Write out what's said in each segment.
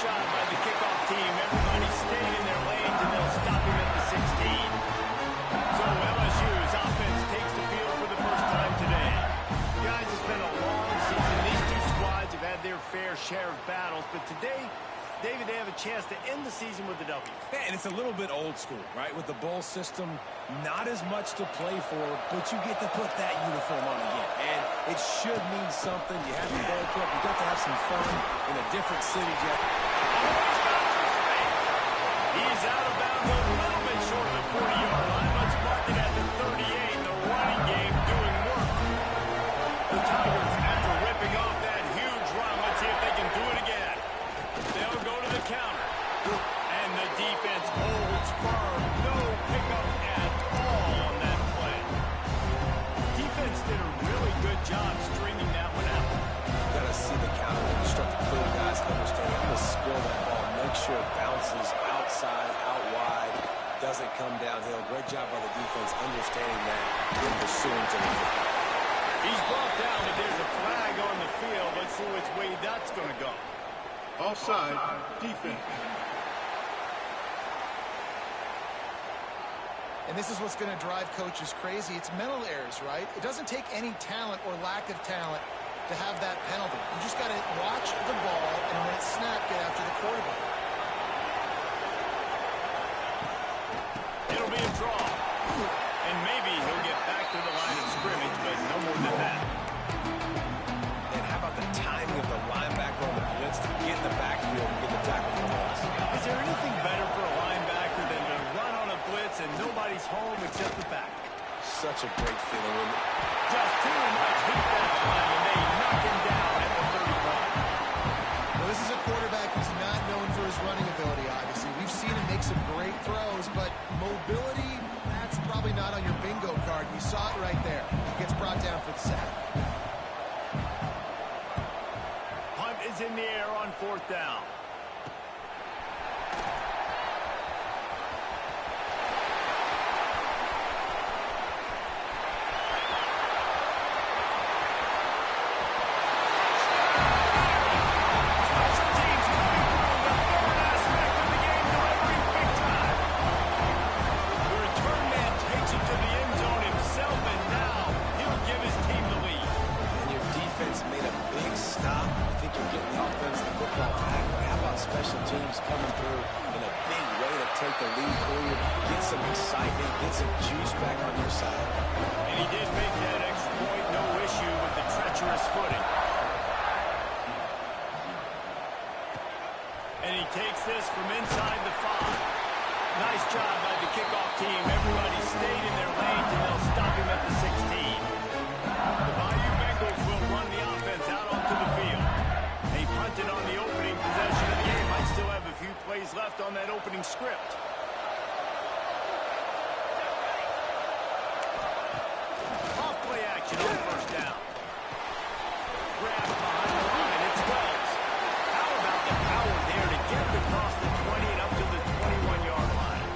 job by the kickoff team. Everybody stayed in their lanes, and they'll stop him at the 16. So LSU's offense takes the field for the first time today. Guys, it's been a long season. These two squads have had their fair share of battles, but today, David, they have a chance to end the season with a W. Yeah, and it's a little bit old school, right? With the bowl system, not as much to play for, but you get to put that uniform on again. And it should mean something. You have the bowl club. You got to have some fun in a different city, Jeff. He's out of bounds a little bit short of the 40-yard line. Let's mark it at the 38. The running game doing work. The Tigers, after ripping off that huge run, let's see if they can do it again. They'll go to the counter. And the defense holds firm. No pickup at all on that play. Defense did a really good job stringing that one out. You got to see the counter when you start to pull guys, understand. I'm going to spill that ball. Make sure it bounces outside, out wide, doesn't come downhill. Great job by the defense understanding that and pursuing to the football. He's brought down, but there's a flag on the field. Let's see which way that's going to go. Offside, defense. And this is what's going to drive coaches crazy. It's mental errors, right? It doesn't take any talent or lack of talent to have that penalty. You just got to watch the ball, and when it's snapped, get after the quarterback. It'll be a draw. And maybe he'll get back to the line of scrimmage, but no more than that. And how about the timing of the linebacker on the blitz to get in the backfield and get the tackle for loss? Is there anything better for a linebacker than to run on a blitz and nobody's home except the back? Such a great feeling when just too much heat that time, and they knock him down at the 31. Well, this is a quarterback who's not known for his running ability, obviously. We've seen him make some great throws, but mobility, that's probably not on your bingo card. You saw it right there. He gets brought down for the sack. Punt is in the air on 4th down. Special teams coming through in a big way to take the lead for you, get some excitement, get some juice back on your side. And he did make that extra point, no issue with the treacherous footing. And he takes this from inside the 5. Nice job by the kickoff team. Everybody stayed in their lanes, and they'll stop him at the 16. The Bayou Bengals will run the offense out onto the field. They punted on the opening possession of the game. Might still have a few plays left on that opening script. Off play action on 1st down. Grab behind the line. It's Wells. How about the power there to get it across the 20 and up to the 21-yard line?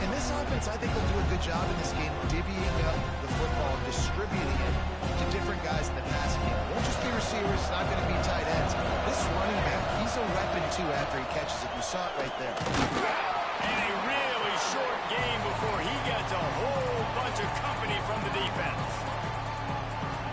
And this offense, I think, will do a good job in this game divvying up the football, distributing it to different guys in the passing game. It won't just be receivers. It's not going to be tight ends. This running back, he's a weapon, too, after he catches it. You saw it right there. And a really short game before he gets a whole bunch of company from the defense.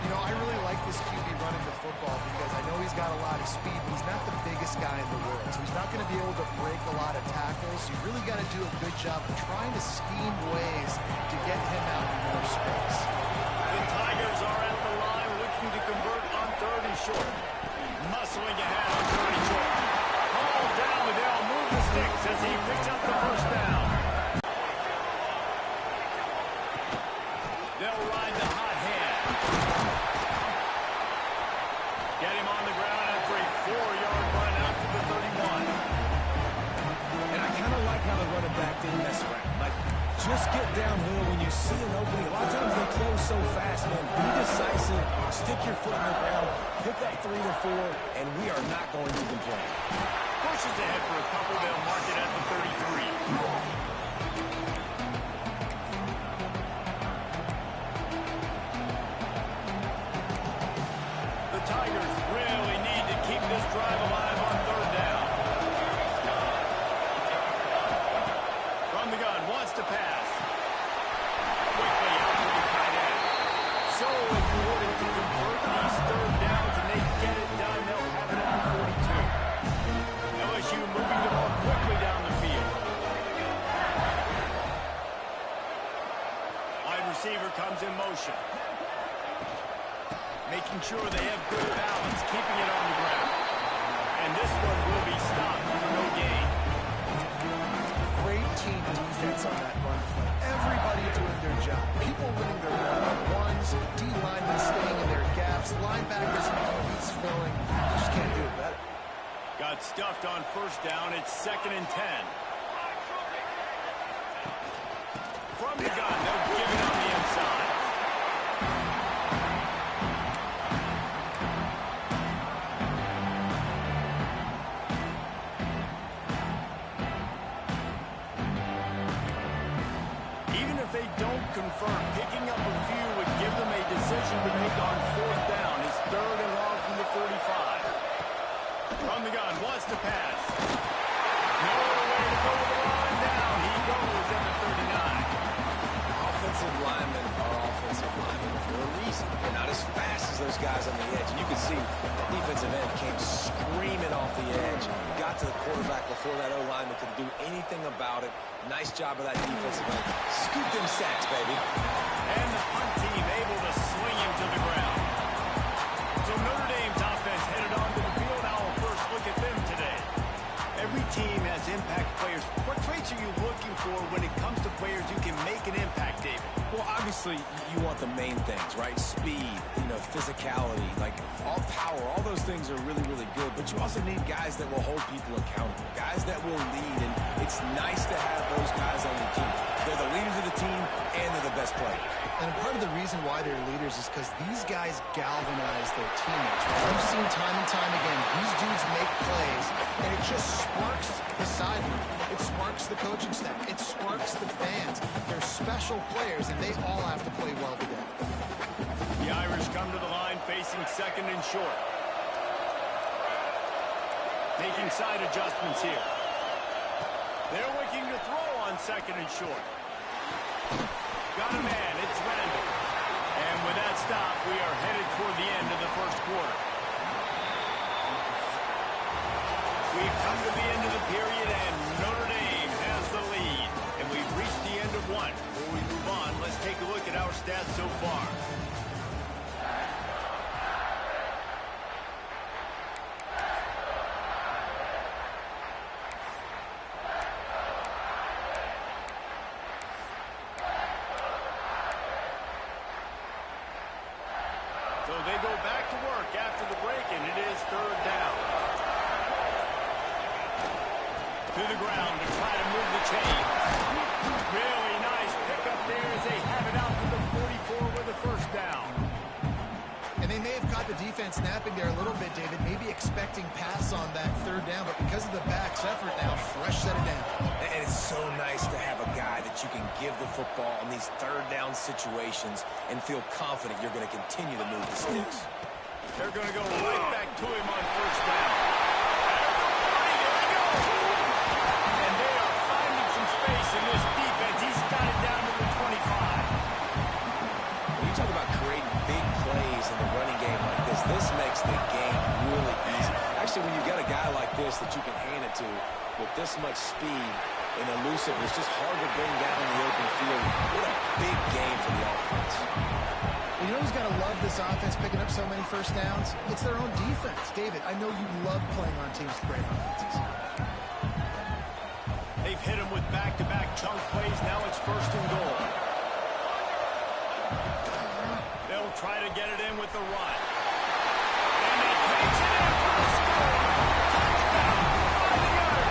You know, I really like this QB running the football because I know he's got a lot of speed, but he's not the biggest guy in the world. So he's not going to be able to break a lot of tackles. You really got to do a good job of trying to scheme ways to get him out in more space. The Tigers are at the line looking to convert on 3rd and short. Muscling ahead on 3rd and short. Ball down, but they'll move the sticks as he picks up the 1st down. They'll ride the hot hand. Get him on the ground after a 4-yard run out to the 31. And I kind of like how the running back didn't mess around. Like, just get downhill when you see an opening. A lot of times they close so fast, man. Be decisive, stick your foot in the ground, pick up 3 to 4, and we are not going to complain. Pushes ahead for a couple. They'll mark it at the 33. The Tigers really need to keep this drive alive on 3rd down. sure they have good balance, keeping it on the ground. And this one will be stopped for no gain. Great team defense on that run play. Everybody doing their job. People winning their one-on-ones, D-linemen staying in their gaps, linebackers and DBs filling. Just can't do it better. Got stuffed on first down. It's 2nd and 10. From the gun, they'll give it on the inside. Even if they don't convert, picking up a few would give them a decision to make on 4th down. It's 3rd and long from the 45. From the gun, wants to pass. Nowhere way to go with the line down. He goes at the 39. Offensive linemen are offensive linemen for a reason. They're not as fast as those guys on the edge. And you can see the defensive end came screaming off the edge, got to the quarterback before that O-lineman could do anything about it. Nice job of that defensive end. Scoop them sacks, baby. And the punt team able to swing him to the ground. So Notre Dame's offense headed onto the field. Now we'll first look at them today. Every team has impact players. What traits are you looking for when it comes to players who can make an impact, David? Well, obviously, you want the main things, right? Speed, physicality, like all power, all those things are really, really good. But you also need guys that will hold people accountable, guys that will lead. And it's nice to have those guys on your team. They're the leaders of the team, and they're the best players. And part of the reason why they're leaders is because these guys galvanize their teammates. Right? We've seen time and time again, these dudes make plays, and it just sparks the sideline. It sparks the coaching staff. It sparks the fans. They're special players, and they all have to play well together. The Irish come to the line facing 2nd and short. Making side adjustments here. They're looking to throw on 2nd and short. Got a man, it's Randall. And with that stop, we are headed toward the end of the first quarter. We've come to the end of the period, and Notre Dame has the lead. And we've reached the end of one. Before we move on, let's take a look at our stats so far. So they go back to work after the break, and it is 3rd down. To the ground to try to move the chain. Really nice pickup there as they have it out to the 44 with a 1st down. And they may have caught the defense snapping there a little bit, David, maybe expecting pass on that 3rd down, but because of the back's effort now, fresh set it down. And it's so nice to have a guy that you can give the football in these 3rd down situations and feel confident you're going to continue to move the sticks. They're going to go right back to him on 1st down. And they are finding some space in this defense. He's got it down to the 25. When you talk about creating big plays in the running game like this makes the game really easy. Actually, when you've got a guy like this that you can hand it to with this much speed and elusiveness, just hard to bring down in the open field. What a big game for the offense. You know who's got to love this offense picking up so many 1st downs? It's their own defense. David, I know you love playing on teams with great offenses. They've hit him with back-to-back chunk plays. Now it's 1st and goal. They'll try to get it in with the run. And they takes it in for the score. Touchdown, 5-yard.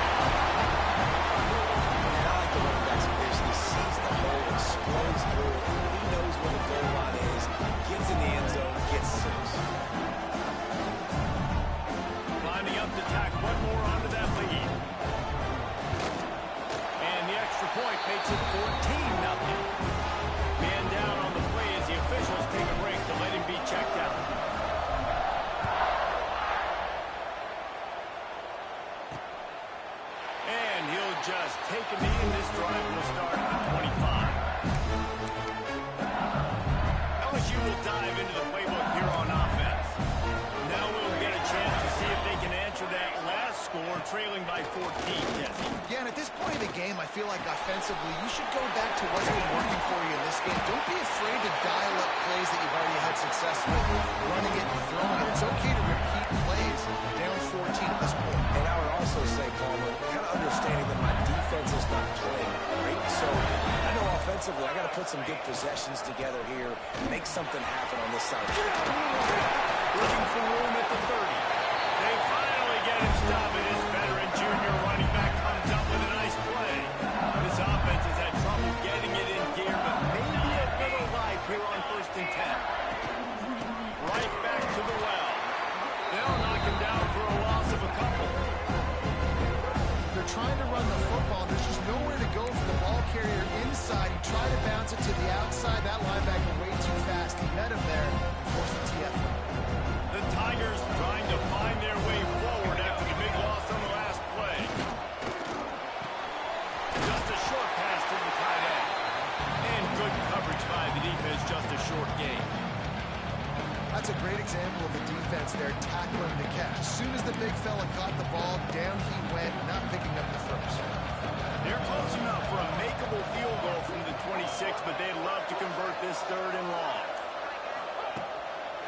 And I like the running back's vision. He sees the hole, explodes through it. He knows where the goal line is. Gets in the end zone, gets 6. Lining up to tack one more onto that lead. And the extra point makes it 14-0. Man down on the play as the officials take a break to let him be checked out. And he'll just take a knee, and this drive will start at the 25. LSU will dive into the playbook here on offense. Now we'll get a chance to see if they can answer that last score trailing by 14, Jesse. Yeah, and at this point of the game, I feel like offensively, you should go back to what's been working for you in this game. Don't be afraid to dial up plays that you've already had success with, running it and throwing it. It's okay to repeat plays down 14 at this point. And I would also say, Palmer, kind of understanding that my defense is not playing great, so I know offensively I got to put some good possessions together here, make something happen on this side. Looking for room at the 30. They finally get him stopped, and his veteran junior running back comes up with a nice play. This offense has had trouble getting it in gear, but maybe a little life here on 1st and 10. Right back to the well. They'll knock him down for a loss of a couple. They're trying to run the football. There's just nowhere to go for the ball carrier inside. He tried to bounce it to the outside. That linebacker way too fast. He met him there, forced the TF. The Tigers trying to find their way forward after the big loss on the last play. Just a short pass to the tight end. And good coverage by the defense, just a short gain. That's a great example of the defense there tackling the catch. As soon as the big fella caught the ball, down he went, not picking up the first. They're close enough for a makeable field goal from the 26, but they'd love to convert this 3rd and long.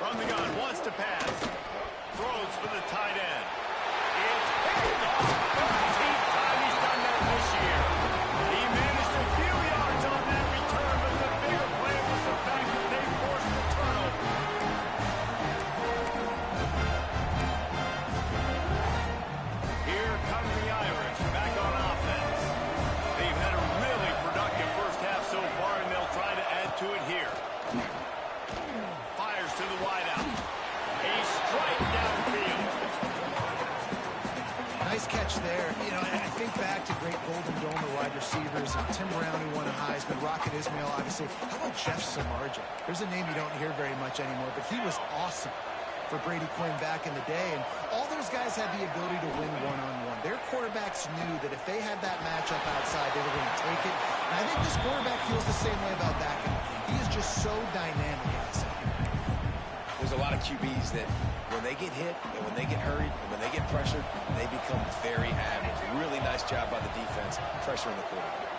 From the gun, wants to pass. Throws for the tight end. It's picked off. 13th time he's done that this year. He managed a few yards on that return, but the bigger play was the fact that they forced the turnover. Here come the Irish, back on offense. They've had a really productive first half so far, and they'll try to add to it here. Fires to the wideout. A strike downfield. Nice catch there. You know, I think back to great Golden Dome wide receivers, and Tim Brown, who won a Heisman, Rocket Ismail, obviously. How about Jeff Samardzija? There's a name you don't hear very much anymore, but he was awesome for Brady Quinn back in the day, and all those guys had the ability to win one-on-one. Their quarterbacks knew that if they had that matchup outside, they were going to take it, and I think this quarterback feels the same way about that guy. He is just so dynamic outside. There's a lot of QBs that when they get hit and when they get hurried and when they get pressured, they become very average. Really nice job by the defense pressuring the quarterback.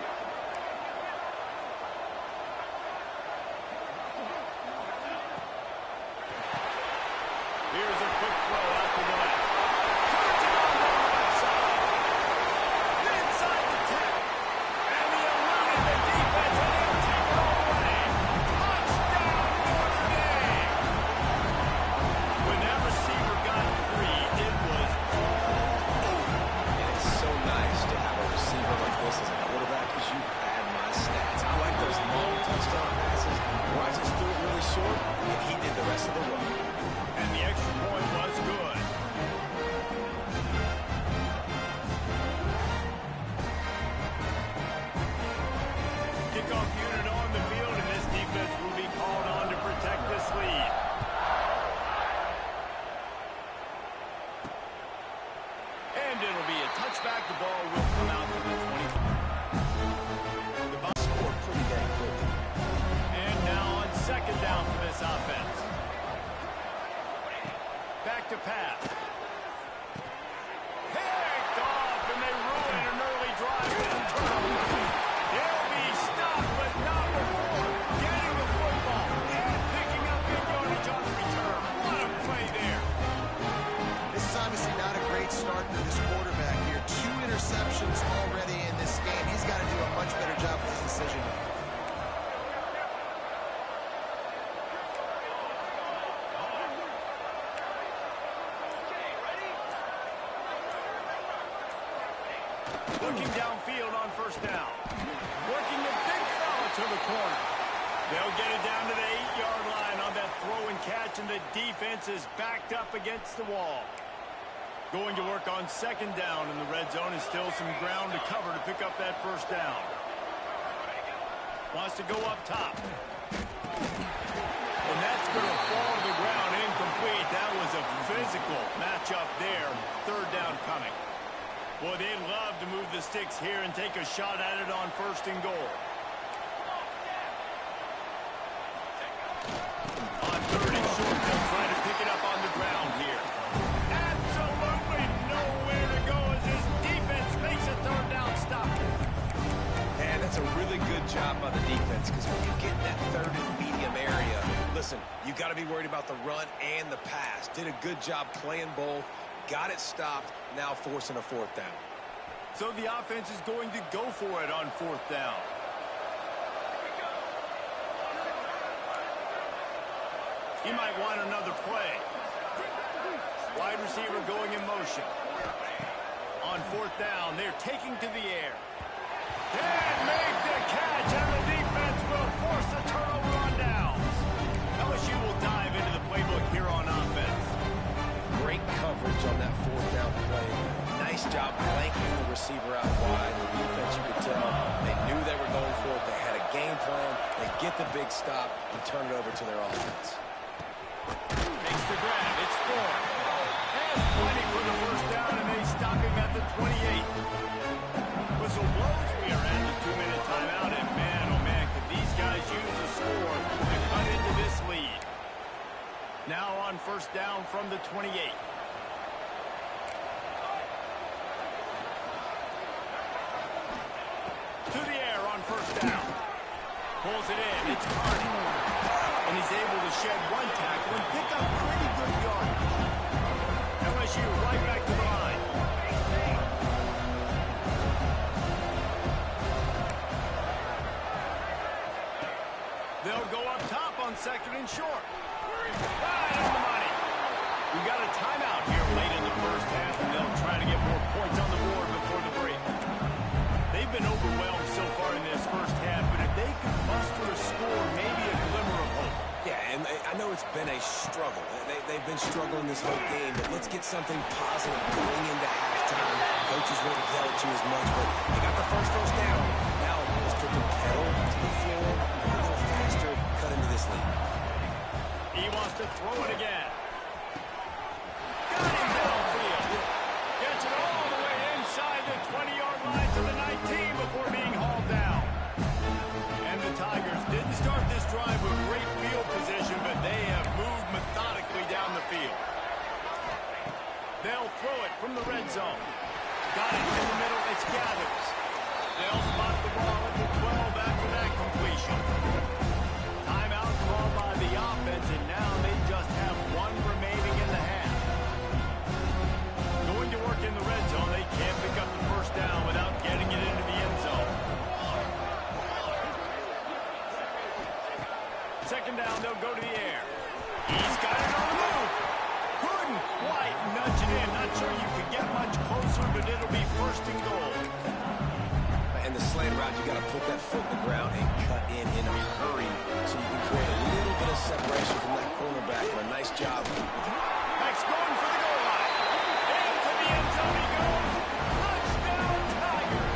Here's a quick throw out to the left. Cuts it on the right side. Inside the 10. And he eluded the defense, and he'll take it all away. Touchdown, Notre Dame. When that receiver got free, it was all over. And it's so nice to have a receiver like this as a quarterback because you add my stats. I like those long touchdown passes where I just threw it really short and he did the rest of the work. And the extra point was good. Kickoff unit on the field, and this defense will be called on to protect this lead. And it'll be a touchback. The ball will come out to the 20. The ball Scored pretty dang quickly. And now on 2nd down for this offense. Back to pass. Picked off, and they ruin an early drive with a turnover. They'll be stopped, but not before getting the football and picking up good yardage on the return. What a play there. This is obviously not a great start for this quarterback here. 2 interceptions already in this game. He's got to do a much better job with his decision. Looking downfield on 1st down. Working the big fella to the corner. They'll get it down to the 8-yard line on that throw and catch, and the defense is backed up against the wall. Going to work on 2nd down in the red zone, and still some ground to cover to pick up that 1st down. Wants to go up top. And that's going to fall to the ground incomplete. That was a physical matchup there. 3rd down coming. Boy, they'd love to move the sticks here and take a shot at it on 1st and goal. On 3rd and short, they'll try to pick it up on the ground here. Absolutely nowhere to go as Listen, you got to be worried about the run and the pass. Did a good job playing both, got it stopped, now forcing a fourth down. So the offense is going to go for it on fourth down. He might want another play. Wide receiver going in motion. On fourth down, they're taking to the air. And make the catch, and the defense will force a turnover on downs. LSU will dive into the playbook here on offense. Great coverage on that fourth down play. Nice job blanking the receiver out wide. The defense, you could tell, they knew they were going for it. They had a game plan. They get the big stop and turn it over to their offense. Makes the grab. It's 4. Has plenty for the first down, and they stop him at the 28. Whistle blows. We are at the 2-minute timeout, and man, oh man, could these guys use a score to cut into this lead. Now on first down from the 28. To the air on first down. Pulls it in. It's Carney. And he's able to shed one tackle and pick up pretty good yardage. LSU right back to the line. They'll go up top on second and short. Right on the money. We got a timeout here late in the first half, and they'll try to get more points on the board before the break. They've been overwhelmed so far in this first half, but if they could muster a score, maybe a glimmer of hope. Yeah, and I know it's been a struggle. They've been struggling this whole game, but let's get something positive going into halftime. Coaches won't yell at you as much, but they got the first down. Now let's put the pedal to the floor, a little faster, cut into this lead. He wants to throw it again. Got him downfield. Gets it all the way inside the 20-yard line to the 19 before being hauled down. And the Tigers didn't start this drive with great field position, but they have moved methodically down the field. They'll throw it from the red zone. Got it in the middle. It's Gathers. They'll spot the ball at the 12 after that completion. Timeout called by the offense, and now they just have one remaining in the half. Going to work in the red zone. They can't pick up the first down without getting it into the end zone. Second down, they'll go to the air. He's got it on the move. Couldn't quite nudge it in. Not sure you could get much closer, but it'll be first and goal. And the slant route, you got to put that foot in the ground and cut in a hurry so you can create a little bit of separation from that cornerback. And a nice job. Max going for the goal line. Into the end zone he goes. Touchdown, Tigers.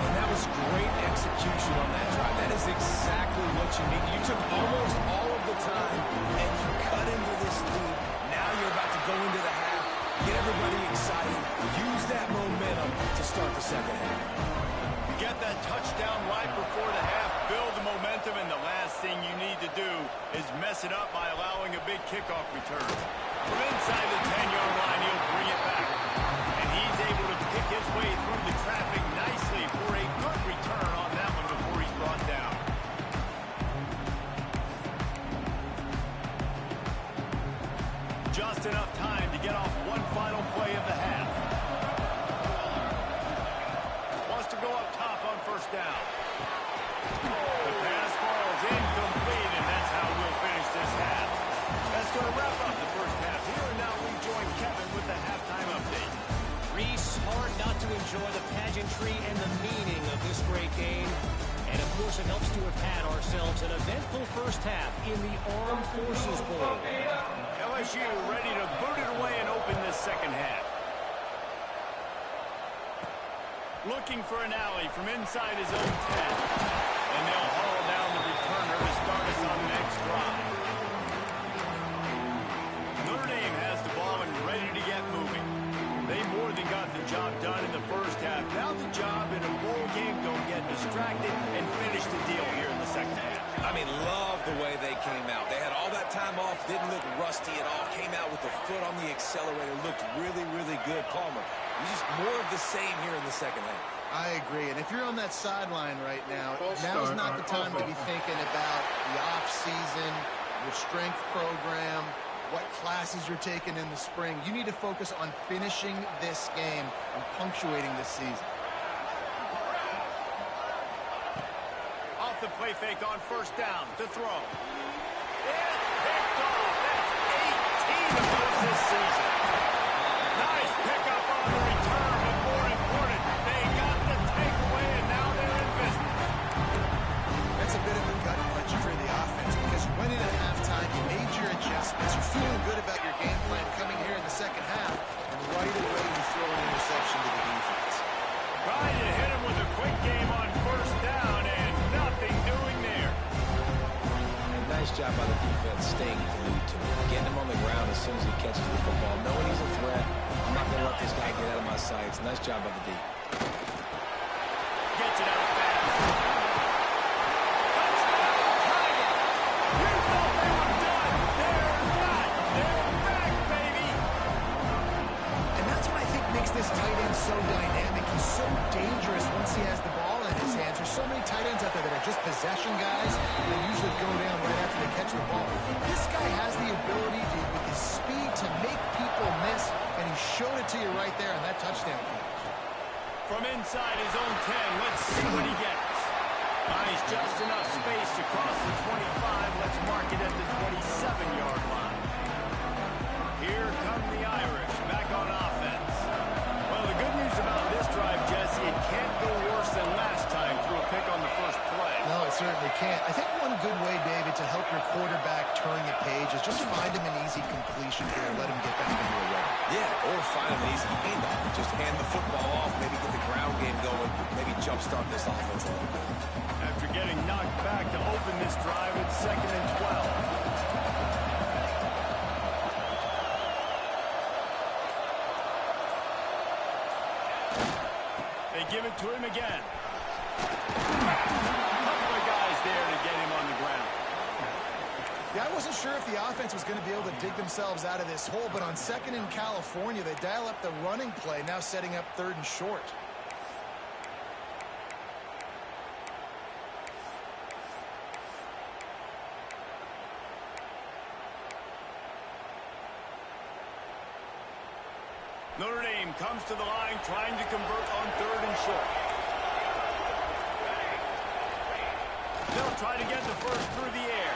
And that was great execution on that drive. That is exactly what you need. You took almost all of the time, and you cut into this lead. Now you're about to go into the half. Get everybody excited. Use that momentum to start the second half. Get that touchdown right before the half. Build the momentum, and the last thing you need to do is mess it up by allowing a big kickoff return. From inside the 10-yard line, he'll bring it back. And he's able to pick his way through the traffic nicely for a good return on that one before he's brought down. Just enough time to get off one final play of the half. Wants to go up top on first down. The pass falls incomplete, and that's how we'll finish this half. That's going to wrap up the first half here, and now we join Kevin with the halftime update. Reese, hard not to enjoy the pageantry and the meaning of this great game. And, of course, it helps to have had ourselves an eventful first half in the Armed Forces Bowl. LSU ready to boot it away and open this second half. Looking for an alley from inside his own 10. And they'll haul down the returner to start us on the next drive. Notre Dame has the ball and ready to get moving. They more than got the job done in the first half. Now the job in a bowl game, don't get distracted and finish the deal here in the second half. I mean, love the way they came out. They had all that time off, didn't look rusty at all, came out with the foot on the accelerator, looked really, really good. Palmer, just more of the same here in the second half. I agree. And if you're on that sideline right now, False now's start not on the time to be offense. thinking about the off-season, your strength program, what classes you're taking in the spring. You need to focus on finishing this game and punctuating this season. Off the play fake on first down to throw. It's picked off. That's 18 of those this season. Nice pickup on the return, but more important, they got the takeaway, and now they're in business. That's a bit of a gut punch for the offense because you went in at halftime, you made your adjustments, you're feeling good about your game plan coming here in the second half, and right away you throw an interception to the defense. Trying to hit him with a quick game on first down, and nothing doing there. And nice job by the defense staying glued to him, getting him on the ground as soon as he catches the football, knowing he's a threat. I'm not going to let this guy get out of my sights. Nice job by the D. Gets it out fast. Touchdown, Tiger. You thought they were done. They're not. They're back, baby. And that's what I think makes this tight end so dynamic. He's so dangerous once he has the ball in his hands. There's so many tight ends out there that are just possession guys, and they usually go down right after they catch the ball. This guy has the ability to, with his speed, to make people miss, and he showed it to you right there on that touchdown catch. From inside his own 10, let's see what he gets. Finds just enough space to cross the 25. Let's mark it at the 27-yard line. Here come the Irish, back on offense. Well, the good news about this drive, Jesse, it can't go worse than last time through a pick on the first play. No, it certainly can't. I think one good way, David, to help your quarterback turn the page is just find him an easy completion here and let him get back into a rhythm. Yeah, or find an easy handoff. Just hand the football off, maybe get the ground game going, maybe jumpstart this offense a little bit. After getting knocked back to open this drive, it's 2nd and 12. They give it to him again. Couple of guys there to get him on the ground. Yeah, I wasn't sure if the offense was going to be able to dig themselves out of this hole, but on 2nd in California, they dial up the running play, now setting up 3rd and short. Notre Dame comes to the line trying to convert on 3rd and short. They'll try to get the first through the air.